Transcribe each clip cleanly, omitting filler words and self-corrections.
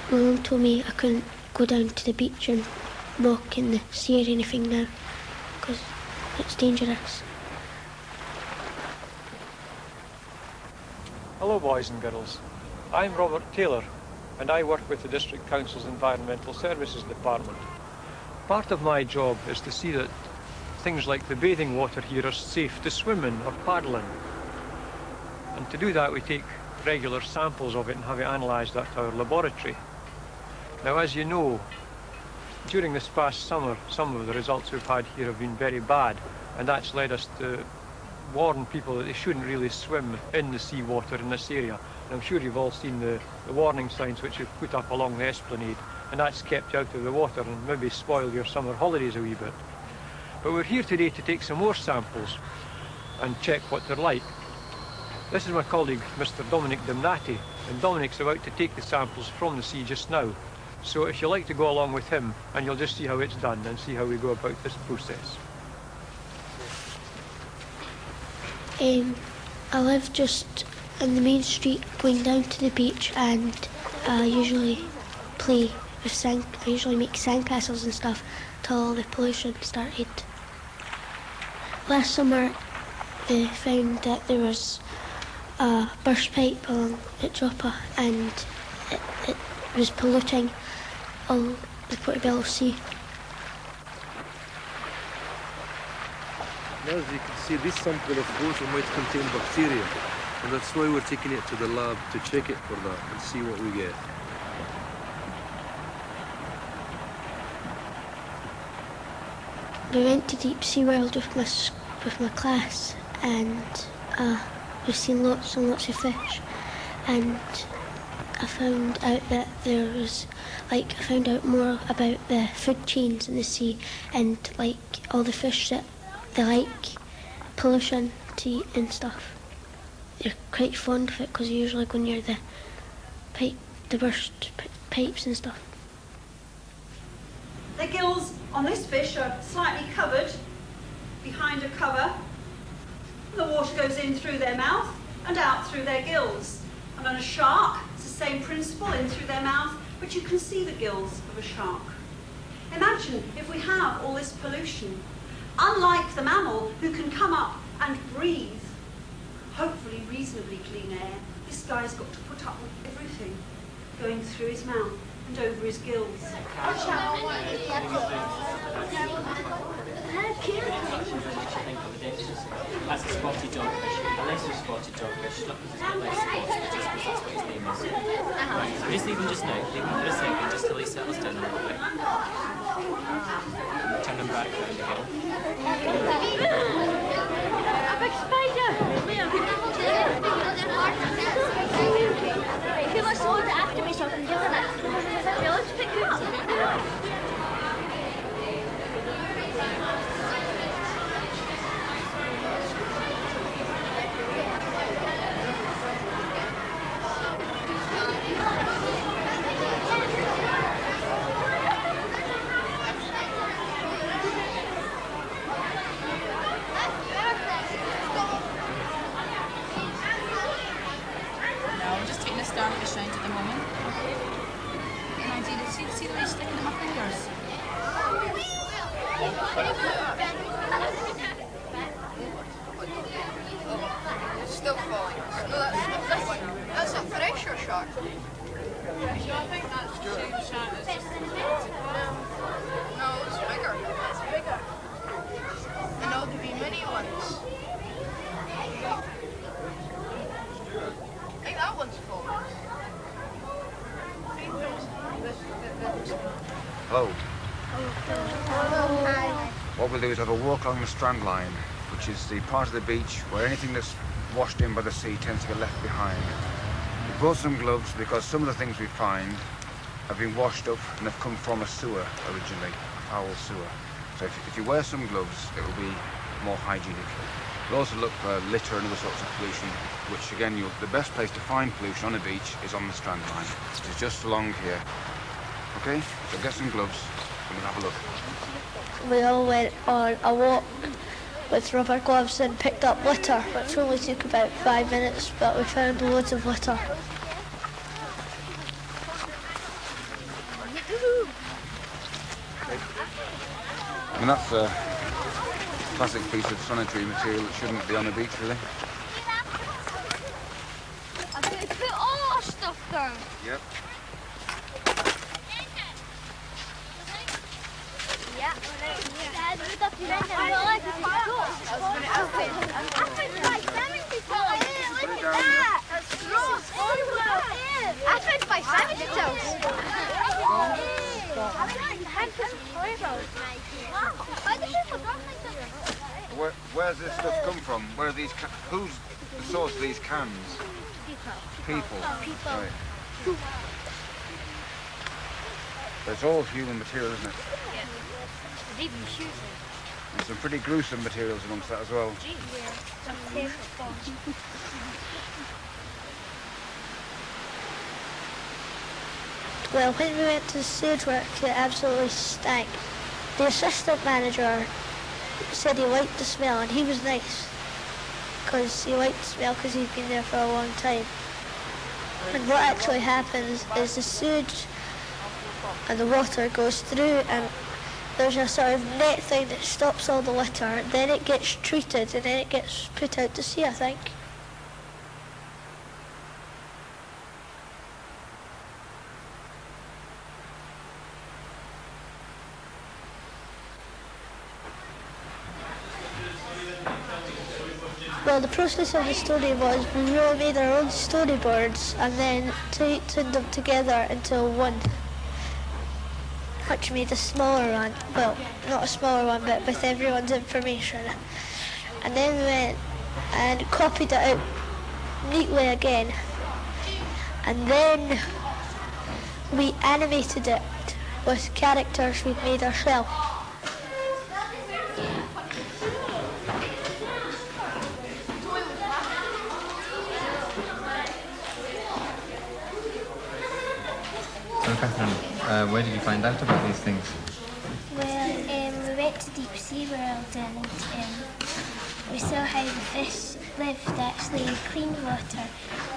My mum told me I couldn't go down to the beach and walk in the sea or anything now because it's dangerous. Hello boys and girls, I'm Robert Taylor and I work with the District Council's Environmental Services Department. Part of my job is to see that things like the bathing water here are safe to swim in or paddle in. And to do that we take regular samples of it and have it analysed at our laboratory. Now as you know, during this past summer some of the results we've had here have been very bad, and that's led us to warn people that they shouldn't really swim in the seawater in this area. And I'm sure you've all seen the warning signs which we've put up along the esplanade, and that's kept you out of the water and maybe spoil your summer holidays a wee bit. But we're here today to take some more samples and check what they're like. This is my colleague Mr. Dominic Dimnati, and Dominic's about to take the samples from the sea just now. So if you'd like to go along with him, and you'll just see how it's done and see how we go about this process. I live just on the main street going down to the beach, and I usually play with I usually make sandcastles and stuff till all the pollution started. Last summer they found that there was a burst pipe along at Joppa and it was polluting all the Portobello Sea. Now, as you can see, this sample of water might contain bacteria, and that's why we're taking it to the lab to check it for that and see what we get. We went to Deep Sea World with my class, and we've seen lots and lots of fish, and I found out that I found out more about the food chains in the sea, and like all the fish that they like pollution to eat and stuff. They're quite fond of it because they usually go near the burst pipes and stuff. The gills on this fish are slightly covered behind a cover. The water goes in through their mouth and out through their gills. And on a shark, it's the same principle, in through their mouth, but you can see the gills of a shark. Imagine if we have all this pollution. Unlike the mammal, who can come up and breathe, hopefully reasonably clean air, this guy's got to put up with everything going through his mouth and over his gills. That's a spotted dogfish. Unless it's spotted dogfish, look, because it's got less spots, just because that's what his name is. Right, so just leave him just now, leave him for a second, just till he settles down a little bit. Turn him back round again. A big spider! If he wants to hold it after me so I can give him it. Okay, let's pick him up. Starfish out at the moment. And I did see the way sticking in my fingers. Still falling. No, that's a pressure shark. So I think that's the same shark that's just No, it's bigger. It's bigger. And there'll be many ones. I think that one's full. Hello. Hi. What we'll do is have a walk along the strand line, which is the part of the beach where anything that's washed in by the sea tends to get left behind. We brought some gloves because some of the things we find have been washed up and have come from a sewer originally, a foul sewer. So if you wear some gloves, it will be more hygienic. We'll also look for litter and other sorts of pollution, which again, the best place to find pollution on a beach is on the strand line, which is just along here. Okay, so get some gloves and we'll have a look. We all went on a walk with rubber gloves and picked up litter, which only took about 5 minutes, but we found loads of litter. And that's a classic piece of sanitary material that shouldn't be on a beach, really. I've got to put all our stuff down. Yep. Yeah. Dad, we got to rent it. I like it. I was going to open it. I found like 70 toes. Look at that. That's gross. I found 570 toes. Where's this stuff come from? Where are these? Who's the source of these cans? People. Right. But it's all human material, isn't it? Yeah. There's even shoes. And some pretty gruesome materials amongst that as well. Yeah. Well, when we went to the stage work, it absolutely stank. The assistant manager said he liked the smell, and he was nice, because he liked the smell because he'd been there for a long time. And what actually happens is the sewage and the water goes through, and there's a sort of net thing that stops all the litter, then it gets treated, and then it gets put out to sea, I think. Well, the process of the story was we really made our own storyboards and then tightened them together into one, which made a smaller one. Well, not a smaller one, but with everyone's information. And then we went and copied it out neatly again. And then we animated it with characters we'd made ourselves. So, Catherine, where did you find out about these things? Well, we went to Deep Sea World and we saw how the fish lived actually in clean water,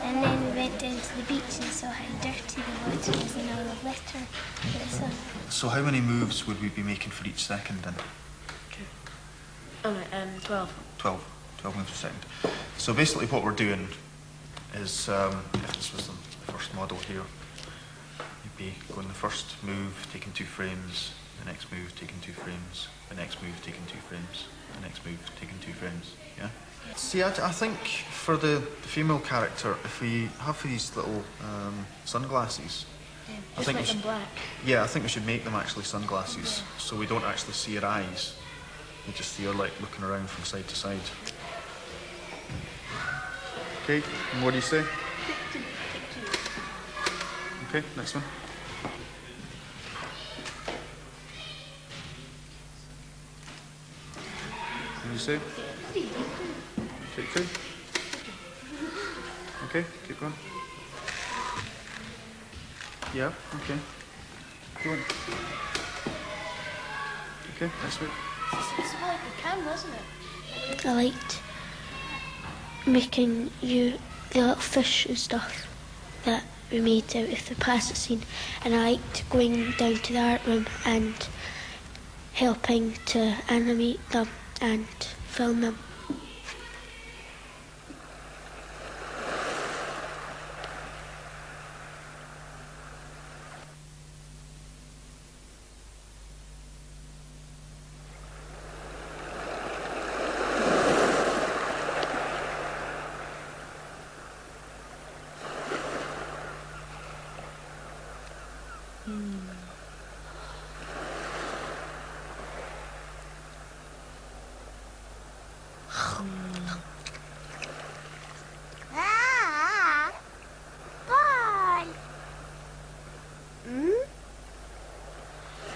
and then we went down to the beach and saw how dirty the water was and all the litter that was on. So how many moves would we be making for each second then? 12. 12 moves a second. So basically what we're doing is, if this was the first model here, you'd be going the first move, taking 2 frames, the next move, taking 2 frames, the next move, taking 2 frames, the next move, taking 2 frames, yeah? See, I think for the female character, if we have these little sunglasses, I think make them black. Yeah, I think we should make them actually sunglasses, so we don't actually see her eyes. We just see her like looking around from side to side. Okay, and what do you say? Okay, next one. What do you say? Take 2. Okay, keep going. Yeah, okay. Go on. Okay, next week. It's more like a camera, isn't it? I liked making the little fish and stuff that we made out of the plasticine, and I liked going down to the art room and helping to animate them and film them.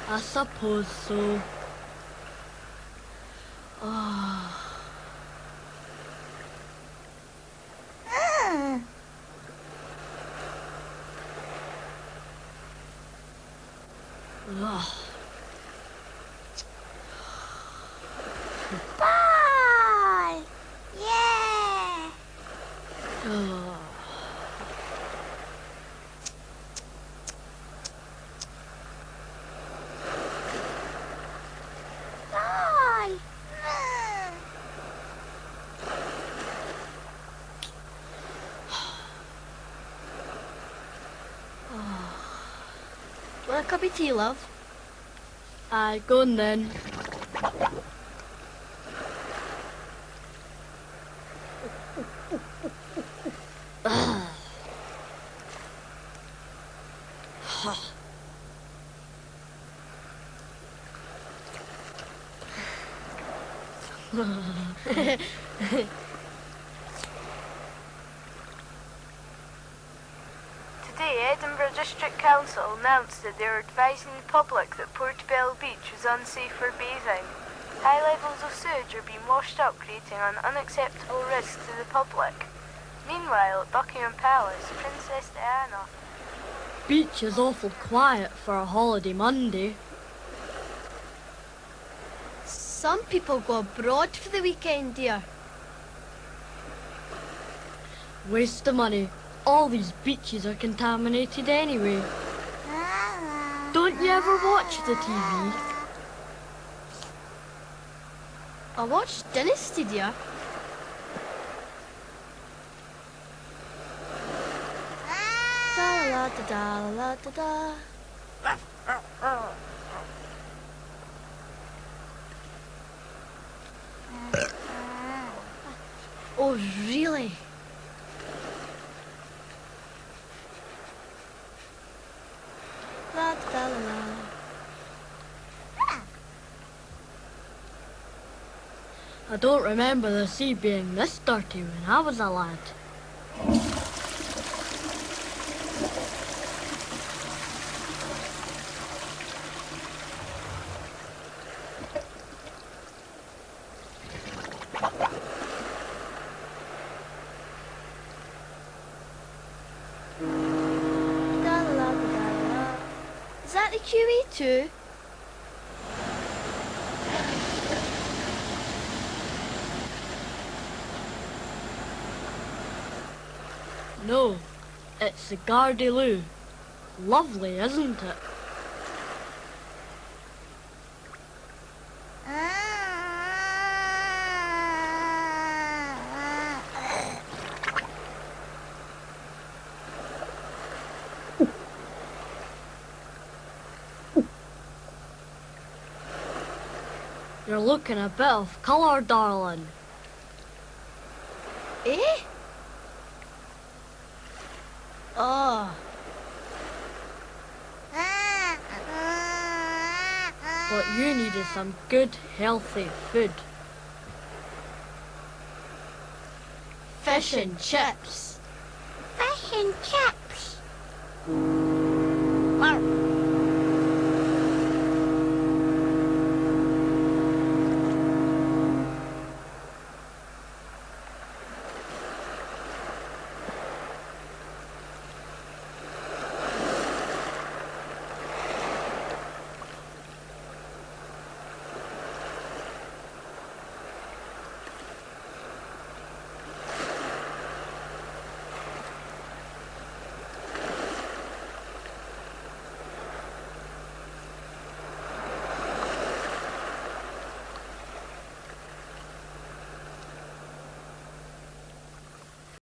I suppose so. Oh. Ugh. Bye! Yeah! Oh. Bye! a cup of tea, love? Aye, go on then. Today, Edinburgh District Council announced that they were advising the public that Portobello Beach was unsafe for bathing. High levels of sewage are being washed up, creating an unacceptable risk to the public. Meanwhile, at Buckingham Palace, Princess Diana... Beach is awful quiet for a holiday Monday. Some people go abroad for the weekend, dear. Waste of money. All these beaches are contaminated anyway. Don't you ever watch the TV? I watched Dynasty, dear. Da la da da la da da. Oh, really? La da la la. I don't remember the sea being this dirty when I was a lad. Is that the QE2? No, it's the Gare de Lou. Lovely, isn't it? You're looking a bit of colour, darling. Eh? Oh. What you need is some good, healthy food. Fish and chips. Fish and chips.